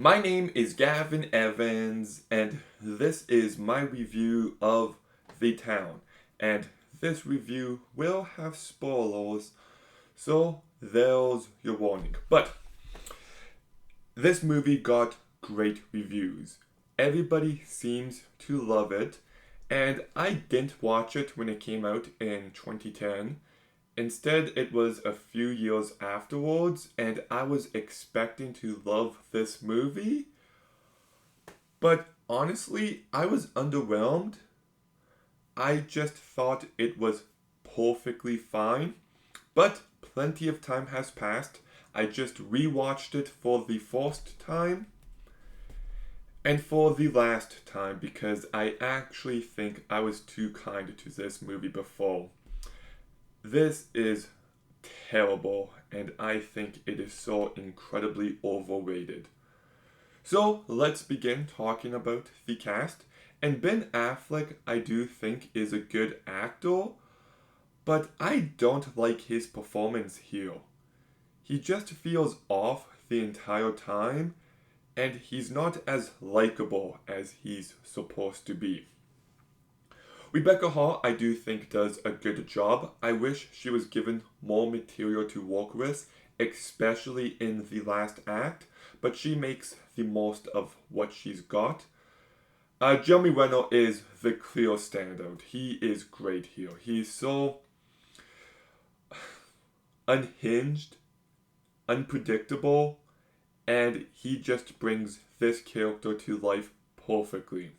My name is Gavin Evans, and this is my review of The Town. And this review will have spoilers, so there's your warning. But this movie got great reviews. Everybody seems to love it, and I didn't watch it when it came out in 2010. Instead, it was a few years afterwards, and I was expecting to love this movie. But honestly, I was underwhelmed. I just thought it was perfectly fine. But plenty of time has passed. I just rewatched it for the first time and for the last time because I actually think I was too kind to this movie before. This is terrible, and I think it is so incredibly overrated. So let's begin talking about the cast. And Ben Affleck, I do think, is a good actor, but I don't like his performance here. He just feels off the entire time, and he's not as likable as he's supposed to be. Rebecca Hall, I do think, does a good job. I wish she was given more material to work with, especially in the last act, but she makes the most of what she's got. Jeremy Renner is the clear standout. He is great here. He's so unhinged, unpredictable, and he just brings this character to life perfectly.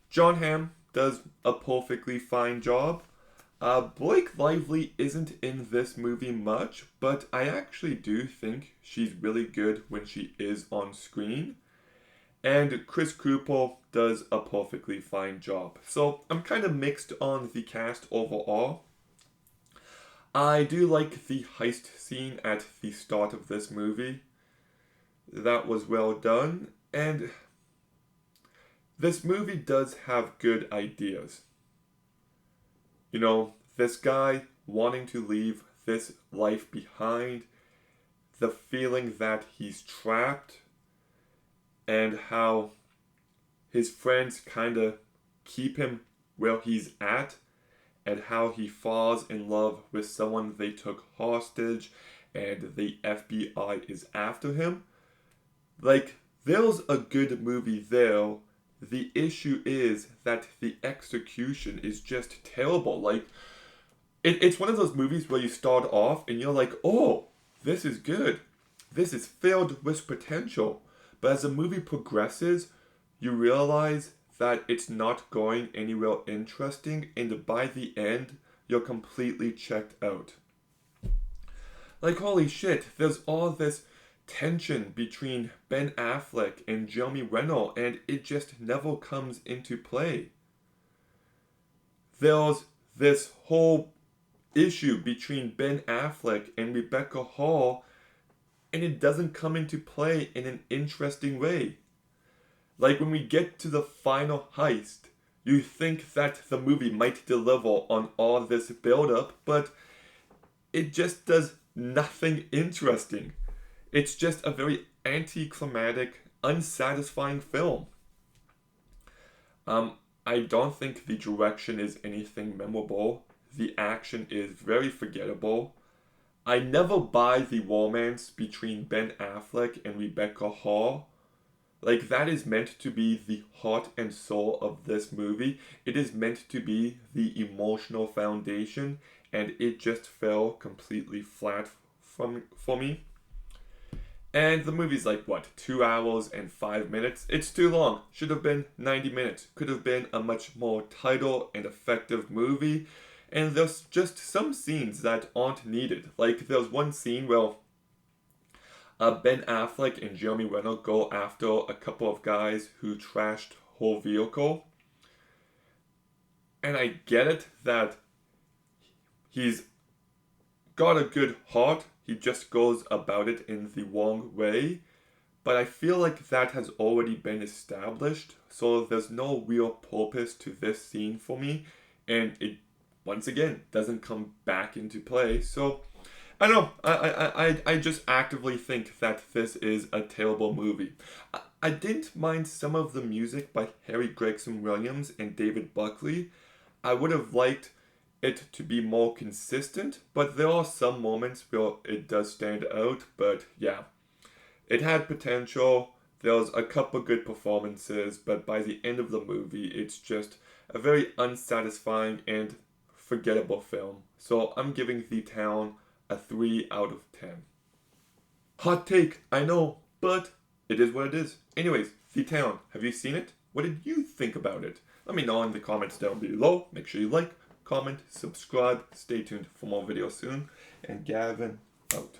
John Hamm does a perfectly fine job. Blake Lively isn't in this movie much, but I actually do think she's really good when she is on screen. And Chris Cooper does a perfectly fine job. So I'm kind of mixed on the cast overall. I do like the heist scene at the start of this movie. That was well done. And this movie does have good ideas. You know, this guy wanting to leave this life behind, the feeling that he's trapped, and how his friends kind of keep him where he's at, and how he falls in love with someone they took hostage, and the FBI is after him. Like, there's a good movie there. The issue is that the execution is just terrible. Like, it's one of those movies where you start off and you're like, oh, this is good. This is filled with potential. But as the movie progresses, you realize that it's not going anywhere interesting, and by the end, you're completely checked out. Like, holy shit, there's all this tension between Ben Affleck and Jeremy Renner, and it just never comes into play. There's this whole issue between Ben Affleck and Rebecca Hall, and it doesn't come into play in an interesting way. Like when we get to the final heist, you think that the movie might deliver on all this build-up, but it just does nothing interesting. It's just a very anticlimactic, unsatisfying film. I don't think the direction is anything memorable. The action is very forgettable. I never buy the romance between Ben Affleck and Rebecca Hall. Like, that is meant to be the heart and soul of this movie. It is meant to be the emotional foundation, and it just fell completely flat for me. And the movie's like, what, 2 hours and 5 minutes? It's too long. Should have been 90 minutes. Could have been a much more title and effective movie. And there's just some scenes that aren't needed. Like, there's one scene where Ben Affleck and Jeremy Renner go after a couple of guys who trashed her vehicle. And I get it that he's got a good heart, he just goes about it in the wrong way. But I feel like that has already been established, so there's no real purpose to this scene for me, and it once again doesn't come back into play. So I know. I just actively think that this is a terrible movie. I didn't mind some of the music by Harry Gregson-Williams and David Buckley. I would have liked it to be more consistent, but there are some moments where it does stand out. But yeah, it had potential. There was a couple good performances, but by the end of the movie, it's just a very unsatisfying and forgettable film. So I'm giving The Town a 3 out of 10. Hot take, I know, but it is what it is. Anyways, The Town, have you seen it? What did you think about it? Let me know in the comments down below. Make sure you like, comment, subscribe. Stay tuned for more videos soon. And Gavin, out.